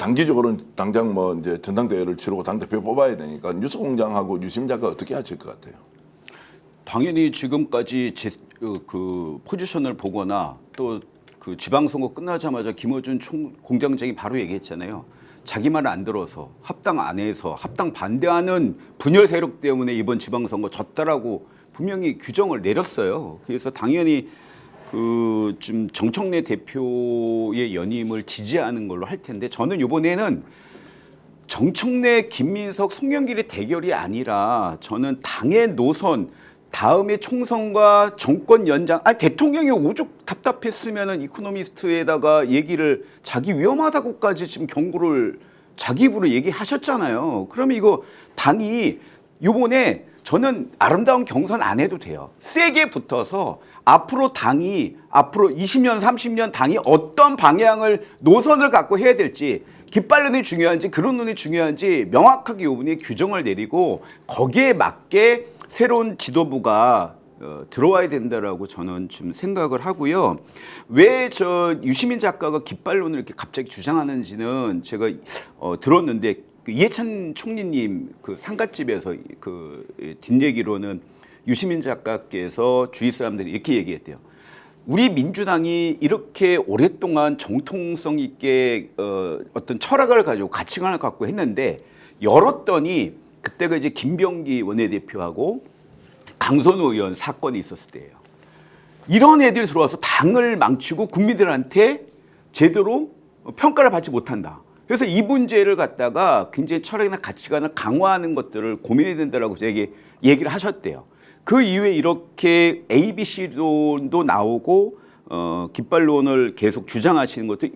단기적으로는 당장 뭐 이제 전당대회를 치르고 당대표 뽑아야 되니까 뉴스공장하고 유심 작가 어떻게 하실 것 같아요? 당연히 지금까지 그 포지션을 보거나 또 그 지방선거 끝나자마자 김어준 공장장이 바로 얘기했잖아요. 자기 말 안 들어서 합당 안에서 합당 반대하는 분열 세력 때문에 이번 지방선거 졌다라고 분명히 규정을 내렸어요. 그래서 당연히 그 좀 정청래 대표의 연임을 지지하는 걸로 할 텐데 저는 이번에는 정청래, 김민석, 송영길의 대결이 아니라 저는 당의 노선 다음에 총선과 정권 연장, 대통령이 오죽 답답했으면은 이코노미스트에다가 얘기를 자기 위험하다고까지 지금 경고를 자기 입으로 얘기하셨잖아요. 그러면 이거 당이 요번에 저는 아름다운 경선 안 해도 돼요. 세게 붙어서 앞으로 당이 앞으로 20년, 30년 당이 어떤 방향을 노선을 갖고 해야 될지 깃발론이 중요한지 그런론이 중요한지 명확하게 요번에 규정을 내리고 거기에 맞게 새로운 지도부가 들어와야 된다라고 저는 좀 생각을 하고요. 왜 저 유시민 작가가 깃발론을 이렇게 갑자기 주장하는지는 제가 들었는데 그 이해찬 총리님 그 상갓집에서 그 뒷얘기로는 유시민 작가께서 주위 사람들이 이렇게 얘기했대요. 우리 민주당이 이렇게 오랫동안 정통성 있게 어떤 철학을 가지고 가치관을 갖고 했는데 열었더니 그때가 이제 김병기 원내대표하고 강선우 의원 사건이 있었을 때예요. 이런 애들이 들어와서 당을 망치고 국민들한테 제대로 평가를 받지 못한다. 그래서 이 문제를 갖다가 굉장히 철학이나 가치관을 강화하는 것들을 고민해야 된다라고 얘기를 하셨대요. 그 이후에 이렇게 ABC도 나오고 깃발론을 계속 주장하시는 것도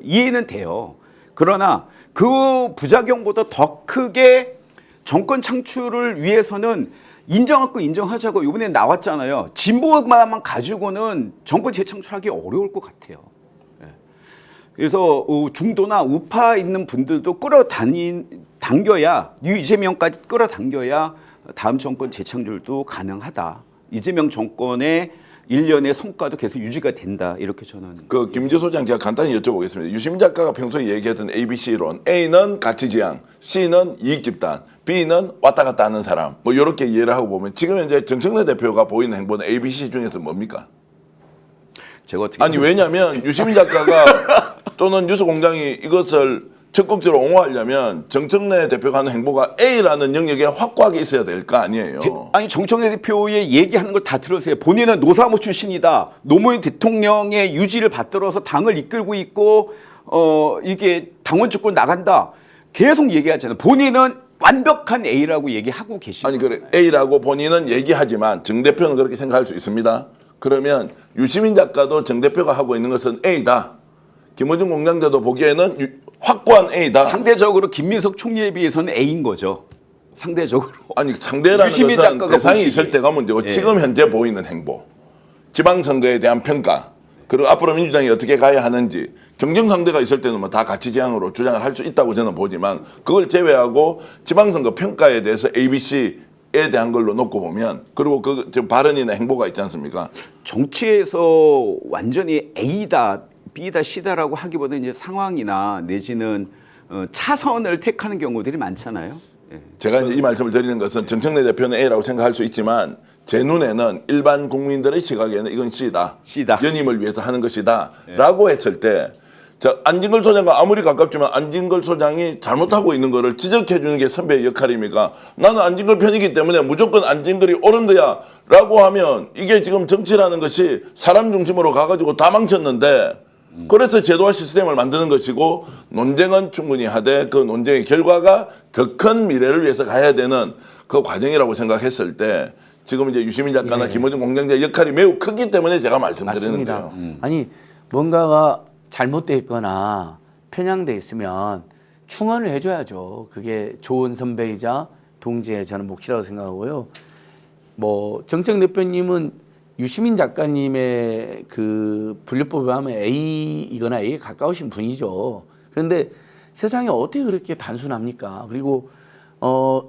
이해는 돼요. 그러나 그 부작용보다 더 크게 정권 창출을 위해서는 인정할 거 인정하자고 이번에 나왔잖아요. 진보만 가지고는 정권 재창출하기 어려울 것 같아요. 그래서 중도나 우파 있는 분들도 당겨야 이재명까지 끌어당겨야 다음 정권 재창출도 가능하다. 이재명 정권의 일련의 성과도 계속 유지가 된다. 이렇게 저는. 그 김지호 소장 제가 간단히 여쭤보겠습니다. 유시민 작가가 평소에 얘기했던 ABC론, A는 가치지향, C는 이익집단, B는 왔다 갔다 하는 사람. 뭐 이렇게 이해를 하고 보면 지금 현재 정청래 대표가 보이는 행보는 ABC 중에서 뭡니까? 제가 어떻게 아니 왜냐하면 유시민 작가가 또는 뉴스공장이 이것을 적극적으로 옹호하려면 정청래 대표가 하는 행보가 A라는 영역에 확고하게 있어야 될 거 아니에요. 아니 정청래 대표의 얘기하는 걸 다 들으세요. 본인은 노사모 출신이다. 노무현 대통령의 유지를 받들어서 당을 이끌고 있고 이게 당원 주권 나간다. 계속 얘기하잖아요. 본인은 완벽한 A라고 얘기하고 계시는 아니 그래 A라고 본인은 얘기하지만 정 대표는 그렇게 생각할 수 있습니다. 그러면 유시민 작가도 정 대표가 하고 있는 것은 A다. 김어준 공장장도 보기에는 확고한 A다. 상대적으로 김민석 총리에 비해서는 A인 거죠. 상대적으로. 아니 상대라는 것은 대상이 있을 때가 문제고 예. 지금 현재 보이는 행보, 지방선거에 대한 평가, 그리고 앞으로 민주당이 어떻게 가야 하는지 경쟁 상대가 있을 때는 뭐 다 가치지향으로 주장을 할 수 있다고 저는 보지만 그걸 제외하고 지방선거 평가에 대해서 ABC에 대한 걸로 놓고 보면 그리고 그 지금 발언이나 행보가 있지 않습니까? 정치에서 완전히 A다, B다, C다라고 하기보다 이제 상황이나 내지는 차선을 택하는 경우들이 많잖아요. 예. 제가 이제 이 말씀을 드리는 것은 정청래 대표는 A라고 생각할 수 있지만 제 눈에는 일반 국민들의 시각에는 이건 C다. C다. 연임을 위해서 하는 것이다. 라고 했을 때 안진걸 소장과 아무리 가깝지만 안진걸 소장이 잘못하고 있는 거를 지적해 주는 게 선배의 역할입니까? 나는 안진걸 편이기 때문에 무조건 안진걸이 옳은 거야 라고 하면 이게 지금 정치라는 것이 사람 중심으로 가가지고 다 망쳤는데 그래서 제도화 시스템을 만드는 것이고 논쟁은 충분히 하되 그 논쟁의 결과가 더 큰 미래를 위해서 가야 되는 그 과정이라고 생각했을 때 지금 이제 유시민 작가나 김어준 공장장의 역할이 매우 크기 때문에 제가 말씀드리는 거예요. 아니 뭔가가 잘못돼 있거나 편향돼 있으면 충원을 해줘야죠. 그게 좋은 선배이자 동지의 저는 몫이라고 생각하고요. 뭐 정청 대표님은 유시민 작가님의 그 분류법에 하면 A이거나 A에 가까우신 분이죠. 그런데 세상에 어떻게 그렇게 단순합니까? 그리고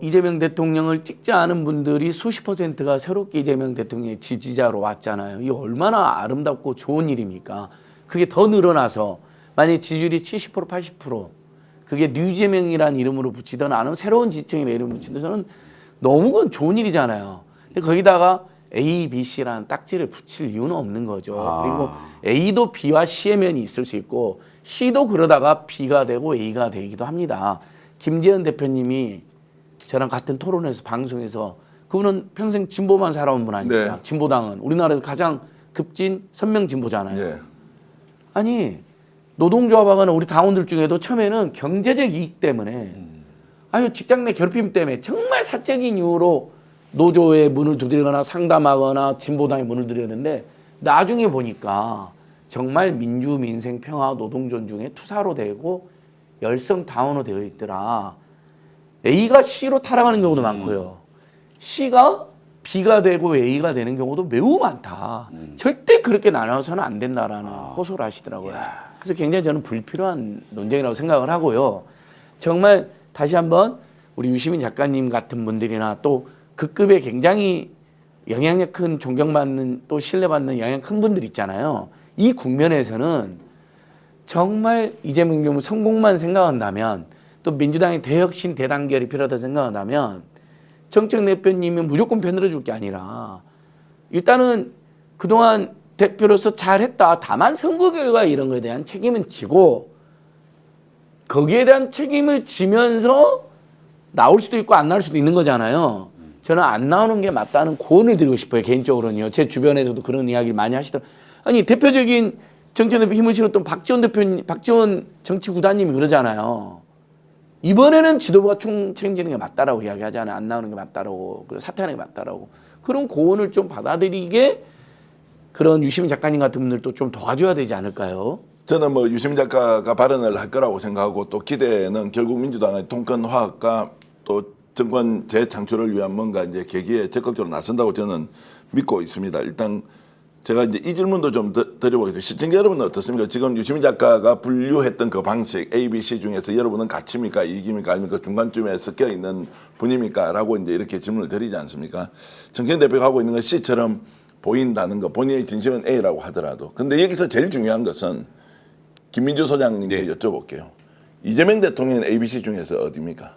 이재명 대통령을 찍지 않은 분들이 수십 %가 새롭게 이재명 대통령의 지지자로 왔잖아요. 이게 얼마나 아름답고 좋은 일입니까? 그게 더 늘어나서 만약에 지지율이 70% 80% 그게 류재명이라는 이름으로 붙이든 아니면 새로운 지지층이라는 이름을 붙이든 저는 너무 그건 좋은 일이잖아요. 근데 거기다가 A, B, C라는 딱지를 붙일 이유는 없는 거죠. 그리고 A도 B와 C의 면이 있을 수 있고 C도 그러다가 B가 되고 A가 되기도 합니다. 김재현 대표님이 저랑 같은 토론에서 방송에서 그분은 평생 진보만 살아온 분 아닙니까? 네. 진보당은 우리나라에서 가장 급진 선명 진보잖아요. 예. 아니 노동조합하거나 우리 당원들 중에도 처음에는 경제적 이익 때문에 아니 직장 내 괴롭힘 때문에 정말 사적인 이유로 노조의 문을 두드리거나 상담하거나 진보당의 문을 두드렸는데 나중에 보니까 정말 민주, 민생, 평화, 노동 존중의 투사로 되고 열성 당원으로 되어 있더라. A가 C로 타락하는 경우도 많고요. C가 B가 되고 A가 되는 경우도 매우 많다. 절대 그렇게 나눠서는 안 된다라는 호소를 하시더라고요. 그래서 굉장히 저는 불필요한 논쟁이라고 생각을 하고요. 정말 다시 한번 우리 유시민 작가님 같은 분들이나 또 그 급에 굉장히 영향력 큰 존경받는 또 신뢰받는 영향 큰 분들 있잖아요. 이 국면에서는 정말 이재명 경우 성공만 생각한다면 또 민주당의 대혁신 대단결이 필요하다 생각한다면 정책 대표님은 무조건 편들어줄 게 아니라 일단은 그동안 대표로서 잘했다. 다만 선거 결과 이런 거에 대한 책임은 지고 거기에 대한 책임을 지면서 나올 수도 있고 안 나올 수도 있는 거잖아요. 저는 안 나오는 게 맞다는 고언을 드리고 싶어요. 개인적으로는요. 제 주변에서도 그런 이야기를 많이 하시더라고요. 아니 대표적인 정치 대표 힘을 실었던 박지원 대표님, 박지원 정치 구단님이 그러잖아요. 이번에는 지도부가 총 책임지는 게 맞다라고 이야기하잖아요. 안 나오는 게 맞다라고, 그리고 사퇴하는 게 맞다라고. 그런 고언을 좀 받아들이게 그런 유시민 작가님 같은 분들도 좀 도와줘야 되지 않을까요? 저는 뭐 유시민 작가가 발언을 할 거라고 생각하고 또 기대는 결국 민주당의 통큰 화합과 또 정권 재창출을 위한 뭔가 이제 계기에 적극적으로 나선다고 저는 믿고 있습니다. 일단 제가 이제 이 질문도 좀 드려보겠습니다. 시청자 여러분은 어떻습니까? 지금 유시민 작가가 분류했던 그 방식 A, B, C 중에서 여러분은 가치입니까? 이익입니까? 아니면 그 중간쯤에 섞여 있는 분입니까? 라고 이제 이렇게 질문을 드리지 않습니까? 정현 대표가 하고 있는 건 C처럼 보인다는 거, 본인의 진심은 A라고 하더라도. 근데 여기서 제일 중요한 것은 김민주 소장님께 여쭤볼게요. 이재명 대통령은 ABC 중에서 어디입니까?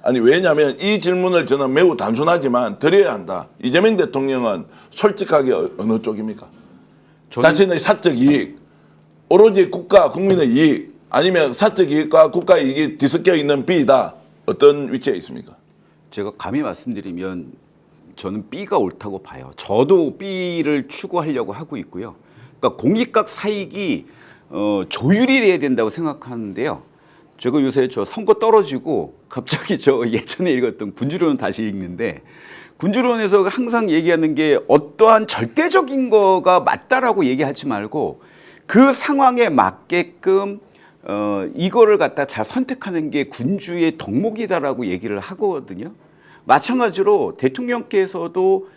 아니 왜냐하면 이 질문을 저는 매우 단순하지만 드려야 한다. 이재명 대통령은 솔직하게 어느 쪽입니까? 자신의 사적 이익, 오로지 국가 국민의 이익 아니면 사적 이익과 국가 이익이 뒤섞여 있는 B다. 어떤 위치에 있습니까? 제가 감히 말씀드리면 저는 B가 옳다고 봐요. 저도 B를 추구하려고 하고 있고요. 그러니까 공익각 사익이 조율이 돼야 된다고 생각하는데요. 제가 요새 저 선거 떨어지고 갑자기 저 예전에 읽었던 군주론을 다시 읽는데 군주론에서 항상 얘기하는 게 어떠한 절대적인 거가 맞다라고 얘기하지 말고 그 상황에 맞게끔 이거를 갖다 잘 선택하는 게 군주의 덕목이다라고 얘기를 하거든요. 마찬가지로 대통령께서도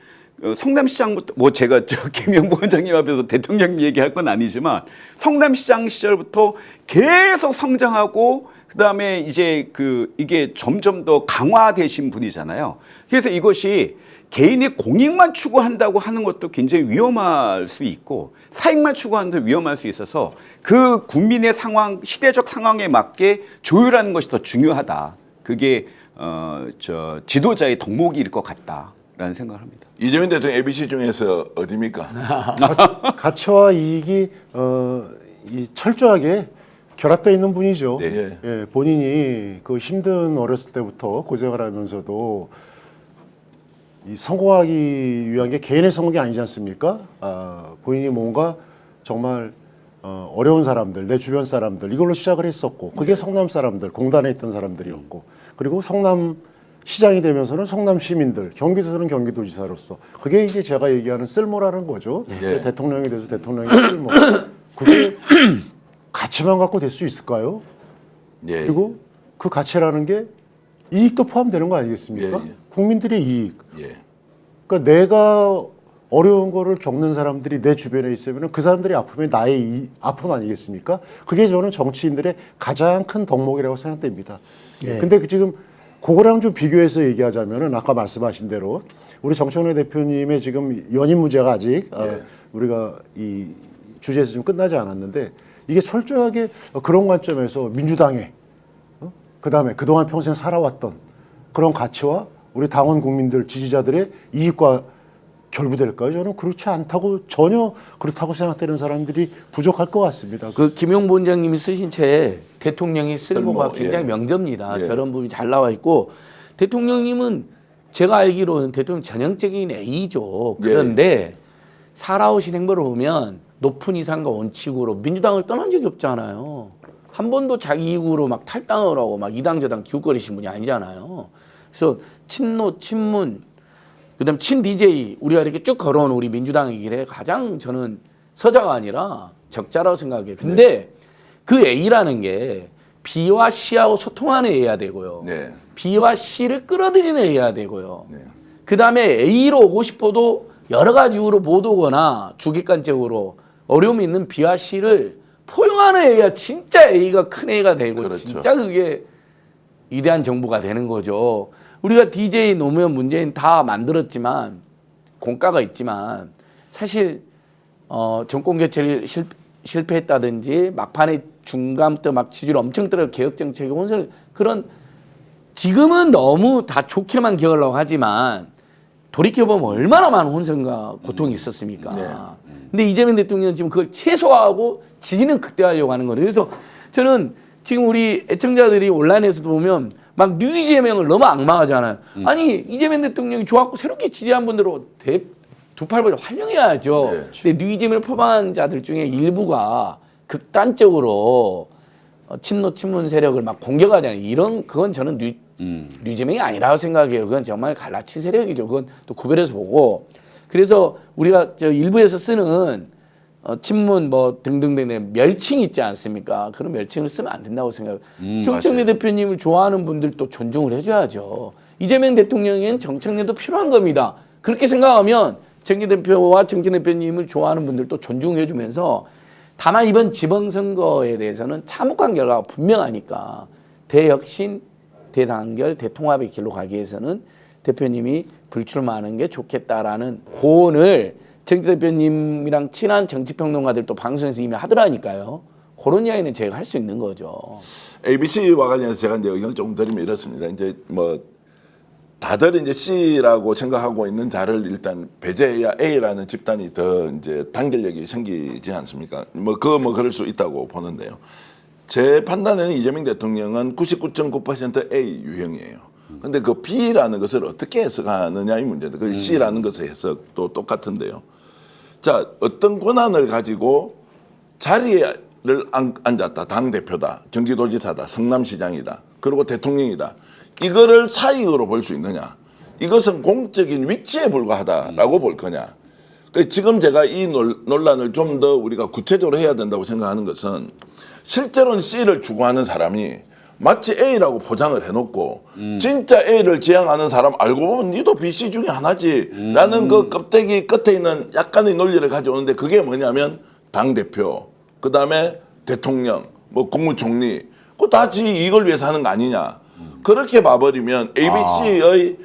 성남시장부터 뭐 제가 저 김영부 원장님 앞에서 대통령 얘기할 건 아니지만 성남시장 시절부터 계속 성장하고 그다음에 이제 이게 점점 더 강화되신 분이잖아요. 그래서 이것이 개인의 공익만 추구한다고 하는 것도 굉장히 위험할 수 있고 사익만 추구하는 것도 위험할 수 있어서 그 국민의 상황, 시대적 상황에 맞게 조율하는 것이 더 중요하다. 그게 저 지도자의 덕목일 것 같다. 라는 생각을 합니다. 이재명 대통령 ABC 중에서 어디입니까? 가치와 이익이 이 철저하게 결합되어 있는 분이죠. 네. 예, 본인이 그 힘든 어렸을 때부터 고생을 하면서도 이 성공하기 위한 게 개인의 성공이 아니지 않습니까? 본인이 뭔가 정말 어려운 사람들, 내 주변 사람들 이걸로 시작을 했었고 그게 성남 사람들, 공단에 있던 사람들이었고 그리고 성남 시장이 되면서는 성남 시민들, 경기도에서는 경기도지사로서 그게 이제 제가 얘기하는 쓸모라는 거죠. 대통령이 돼서 대통령의 쓸모. 그게 가치만 갖고 될 수 있을까요? 예. 그리고 그 가치라는 게 이익도 포함되는 거 아니겠습니까? 예. 국민들의 이익. 예. 그러니까 내가 어려운 거를 겪는 사람들이 내 주변에 있으면 그 사람들의 아픔이 나의 아픔 아니겠습니까? 그게 저는 정치인들의 가장 큰 덕목이라고 생각됩니다. 근데 지금 그거랑 좀 비교해서 얘기하자면은 아까 말씀하신 대로 우리 정청래 대표님의 지금 연임 무죄가 아직 우리가 이 주제에서 좀 끝나지 않았는데 이게 철저하게 그런 관점에서 민주당의 그다음에 그동안 평생 살아왔던 그런 가치와 우리 당원 국민들 지지자들의 이익과 결부될까요? 저는 그렇지 않다고 전혀 그렇다고 생각되는 사람들이 부족할 것 같습니다. 그 김용 본장님이 쓰신 책 대통령이 쓸모가 쓸모, 굉장히 예. 명저입니다. 예. 저런 부분이 잘 나와 있고 대통령님은 제가 알기로는 대통령 전형적인 A죠. 그런데 살아오신 행보를 보면 높은 이상과 원칙으로 민주당을 떠난 적이 없잖아요. 한 번도 자기 이익으로 막 탈당을 하고 막 이당저당 기웃거리신 분이 아니잖아요. 그래서 친노, 친문, 그다음 친 DJ 우리가 이렇게 쭉 걸어온 우리 민주당의 길에 가장 저는 서자가 아니라 적자라고 생각해요. 근데 그 A라는 게 B와 C하고 소통하는 A야 되고요. 네. B와 C를 끌어들이는 A야 되고요. 네. 그다음에 A로 오고 싶어도 여러 가지 이유로 못 오거나 주객관적으로 어려움이 있는 B와 C를 포용하는 A야 진짜 A가 큰 A가 되고 그렇죠. 진짜 그게 위대한 정부가 되는 거죠. 우리가 DJ 노무현 문재인 다 만들었지만 공과가 있지만 사실 정권 교체를 실패했다든지 막판에 중간 때 막 지지를 엄청 떨어 개혁 정책의 혼선을 그런 지금은 너무 다 좋게만 기억하려고 하지만 돌이켜보면 얼마나 많은 혼선과 고통이 있었습니까? 근데 이재명 대통령은 지금 그걸 최소화하고 지지는 극대화하려고 하는 거예요. 그래서 저는 지금 우리 애청자들이 온라인에서도 보면 막 뉴 이재명을 너무 악마하잖아요. 아니 이재명 대통령이 좋았고 새롭게 지지한 분들로 두 팔 벌려 환영해야죠. 근데 뉴 이재명을 표방한 자들 중에 일부가 극단적으로 친노 친문 세력을 막 공격하잖아요. 이런 그건 저는 뉴 이재명이 아니라고 생각해요. 그건 정말 갈라친 세력이죠. 그건 또 구별해서 보고 그래서 우리가 저 일부에서 쓰는 친문 뭐 등등등 멸칭 있지 않습니까? 그런 멸칭을 쓰면 안 된다고 생각해요. 정청래 대표님을 좋아하는 분들도 존중을 해줘야죠. 이재명 대통령에겐 정청래도 필요한 겁니다. 그렇게 생각하면 정기 대표와 정치 대표님을 좋아하는 분들도 존중해주면서 다만 이번 지방선거에 대해서는 참혹한 결과가 분명하니까 대혁신, 대단결, 대통합의 길로 가기 위해서는 대표님이 불출마하는 게 좋겠다라는 고언을 정치 대표님이랑 친한 정치평론가들도 방송에서 이미 하더라니까요. 그런 이야기는 제가 할 수 있는 거죠. ABC와 관련해서 제가 이제 의견을 조금 드리면 이렇습니다. 이제 뭐 다들 이제 C라고 생각하고 있는 자를 일단 배제해야 A라는 집단이 더 이제 단결력이 생기지 않습니까? 뭐 그럴 수 있다고 보는데요. 제 판단에는 이재명 대통령은 99.9% A 유형이에요. 근데 그 B라는 것을 어떻게 해석하느냐의 문제다. 그 C라는 것의 해석도 똑같은데요. 자, 어떤 권한을 가지고 자리를 앉았다. 당대표다. 경기도지사다. 성남시장이다. 그리고 대통령이다. 이거를 사익으로 볼 수 있느냐. 이것은 공적인 위치에 불과하다라고 볼 거냐. 지금 제가 이 논란을 좀 더 우리가 구체적으로 해야 된다고 생각하는 것은 실제로는 C를 추구하는 사람이 마치 A라고 포장을 해놓고 진짜 A를 지향하는 사람 알고 보면 니도 B, C 중에 하나지 라는 그 껍데기 끝에 있는 약간의 논리를 가져오는데 그게 뭐냐면 당대표 그다음에 대통령 뭐 국무총리 그거 다 지 이걸 위해서 하는 거 아니냐. 그렇게 봐버리면 ABC의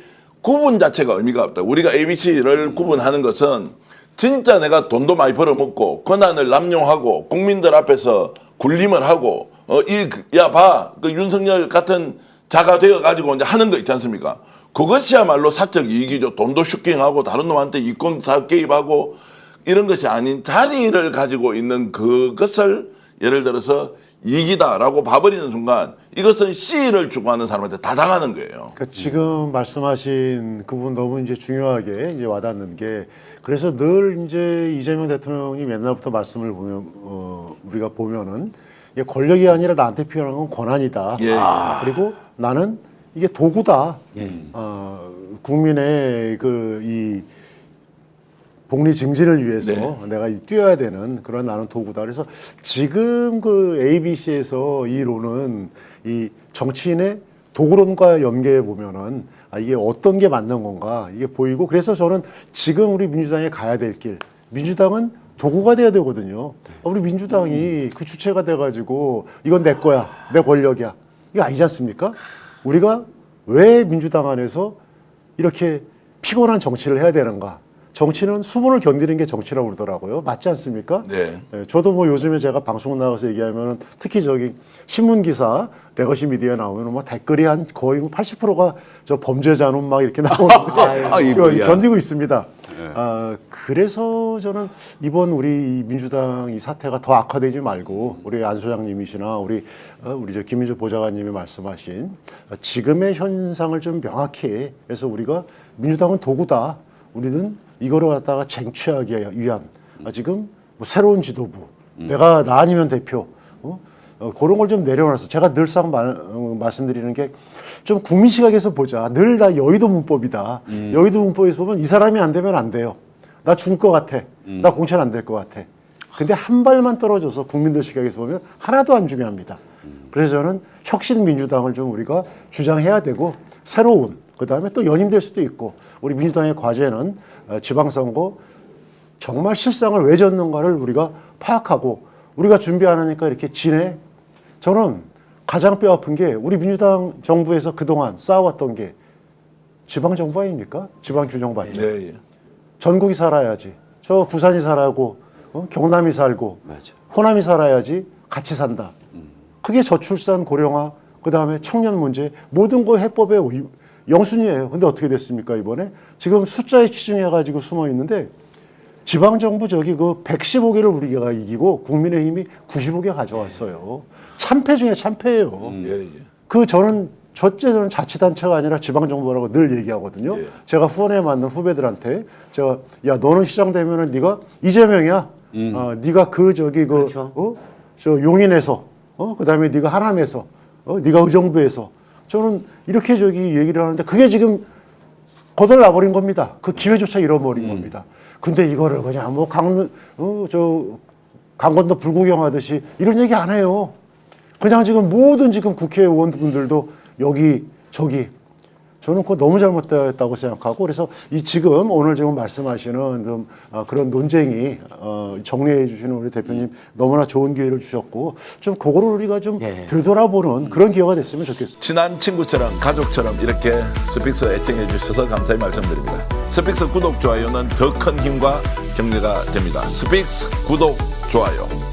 구분 자체가 의미가 없다. 우리가 ABC를 구분하는 것은 진짜 내가 돈도 많이 벌어먹고 권한을 남용하고 국민들 앞에서 군림을 하고 그 윤석열 같은 자가 되어가지고 이제 하는 거 있지 않습니까? 그것이야말로 사적 이익이죠. 돈도 슈킹하고 다른 놈한테 이권 사업 개입하고 이런 것이 아닌 자리를 가지고 있는 그것을 예를 들어서 이익이다라고 봐버리는 순간 이것은 C를 추구하는 사람한테 다 당하는 거예요. 그러니까 지금 말씀하신 그 부분 너무 이제 중요하게 이제 와닿는 게 그래서 늘 이제 이재명 대통령이 옛날부터 말씀을 보면 우리가 보면은 이게 권력이 아니라 나한테 필요한 건 권한이다. 예. 그리고 나는 이게 도구다. 국민의 이 복리 증진을 위해서 내가 뛰어야 되는 그런 나는 도구다. 그래서 지금 그 ABC에서 이 론은 이 정치인의 도구론과 연계해 보면은 이게 어떤 게 맞는 건가 이게 보이고 그래서 저는 지금 우리 민주당에 가야 될 길, 민주당은 도구가 돼야 되거든요. 우리 민주당이 그 주체가 돼가지고 이건 내 거야, 내 권력이야. 이거 아니지 않습니까? 우리가 왜 민주당 안에서 이렇게 피곤한 정치를 해야 되는가? 정치는 수분을 견디는 게 정치라고 그러더라고요. 맞지 않습니까? 네. 예, 저도 뭐 요즘에 제가 방송 나가서 얘기하면은 특히 저기 신문 기사 레거시 미디어에 나오면 뭐 댓글이 한 거의 80%가 저 범죄자는 막 이렇게 나오는데 아이고야. 견디고 있습니다. 그래서 저는 이번 우리 이 민주당 이 사태가 더 악화되지 말고 우리 안 소장님이시나 우리 저 김민주 보좌관님이 말씀하신 지금의 현상을 좀 명확히 해서 우리가 민주당은 도구다. 우리는 이거를 갖다가 쟁취하기 위한 지금 뭐 새로운 지도부, 내가 나 아니면 대표, 그런 걸 좀 내려놔서 제가 늘상 말씀드리는 게 좀 국민 시각에서 보자. 늘 다 여의도 문법이다. 여의도 문법에서 보면 이 사람이 안 되면 안 돼요. 나 죽을 것 같아. 나 공천 안 될 것 같아. 근데 한 발만 떨어져서 국민들 시각에서 보면 하나도 안 중요합니다. 그래서 저는 혁신 민주당을 좀 우리가 주장해야 되고 새로운 그다음에 또 연임될 수도 있고 우리 민주당의 과제는 지방선거 정말 실상을 왜 졌는가를 우리가 파악하고 우리가 준비 안 하니까 이렇게 지내. 저는 가장 뼈 아픈 게 우리 민주당 정부에서 그동안 쌓아왔던 게 지방정부 아닙니까? 지방규정발전. 네, 예. 전국이 살아야지. 저 부산이 살아고 경남이 살고 맞아. 호남이 살아야지 같이 산다. 그게 저출산 고령화 그다음에 청년 문제 모든 거 해법의 영순이에요. 근데 어떻게 됐습니까 이번에? 지금 숫자에 치중해가지고 숨어 있는데 지방정부 저기 그 115개를 우리가 이기고 국민의힘이 95개 가져왔어요. 참패 중에 참패예요. 예, 예. 저는 저는 자치단체가 아니라 지방정부라고 늘 얘기하거든요. 예. 제가 후원에 맞는 후배들한테 제가 야 너는 시장 되면은 네가 이재명이야. 네가 그렇죠. 저 용인에서 그다음에 네가 하남에서 네가 의정부에서 저는 이렇게 저기 얘기를 하는데 그게 지금 거덜나 버린 겁니다. 그 기회조차 잃어버린 겁니다. 근데 이거를 그냥 뭐 강원도 불구경하듯이 이런 얘기 안 해요. 그냥 지금 모든 지금 국회의원분들도 여기 저기 저는 그거 너무 잘못됐다고 생각하고 그래서 지금 오늘 지금 말씀하시는 좀 그런 논쟁이 정리해 주시는 우리 대표님 너무나 좋은 기회를 주셨고 좀 그거를 우리가 좀 예. 되돌아보는 그런 기회가 됐으면 좋겠습니다. 친한 친구처럼 가족처럼 이렇게 스픽스 애청해 주셔서 감사히 말씀드립니다. 스픽스 구독, 좋아요는 더 큰 힘과 격려가 됩니다. 스픽스 구독, 좋아요.